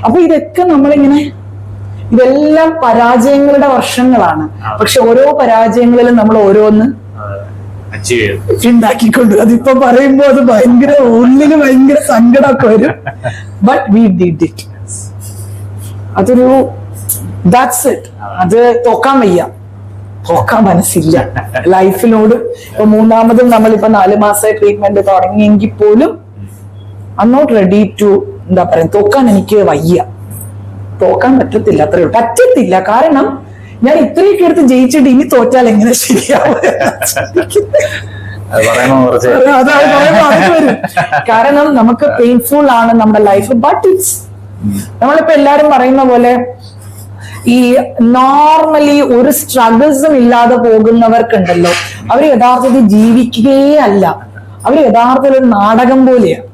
അപ്പൊ ഇതൊക്കെ നമ്മളിങ്ങനെ, ഇതെല്ലാം പരാജയങ്ങളുടെ വർഷങ്ങളാണ്. പക്ഷെ ഓരോ പരാജയങ്ങളിലും നമ്മൾ ഓരോന്ന് ഉണ്ടാക്കിക്കൊണ്ട്, അതിപ്പോ പറയുമ്പോ അത് ഭയങ്കര ഉള്ളില് ഭയങ്കര സങ്കടമൊക്കെ വരും. But we did it. അതൊരു ദാറ്റ്സ് ഇറ്റ്. അത് തോക്കാൻ വയ്യ, തോക്കാൻ മനസ്സില്ല ലൈഫിനോട്. ഇപ്പൊ മൂന്നാമതും നമ്മളിപ്പോ 4 മാസമായി ട്രീറ്റ്മെന്റ് തുടങ്ങിയെങ്കിൽ പോലും I am not ready to, എന്താ പറയാ, തോക്കാൻ എനിക്ക് വയ്യ, തോക്കാൻ പറ്റത്തില്ല. അത്രയുള്ളൂ, പറ്റത്തില്ല. കാരണം ഞാൻ ഇത്രയൊക്കെ എടുത്ത് ജയിച്ചിട്ട് ഇനി തോറ്റാൽ എങ്ങനെ ശരിയാവും? കാരണം നമുക്ക് പെയിൻഫുൾ ആണ് നമ്മുടെ ലൈഫ്. ബട്ട് ഇറ്റ്സ്, നമ്മളിപ്പോ എല്ലാരും പറയുന്ന പോലെ ഈ നോർമലി ഒരു സ്ട്രഗിൾസും ഇല്ലാതെ പോകുന്നവർക്കുണ്ടല്ലോ, അവർ യഥാർത്ഥത്തിൽ ജീവിക്കുകയേ അല്ല, അവർ യഥാർത്ഥത്തിൽ ഒരു നാടകം പോലെയാണ്.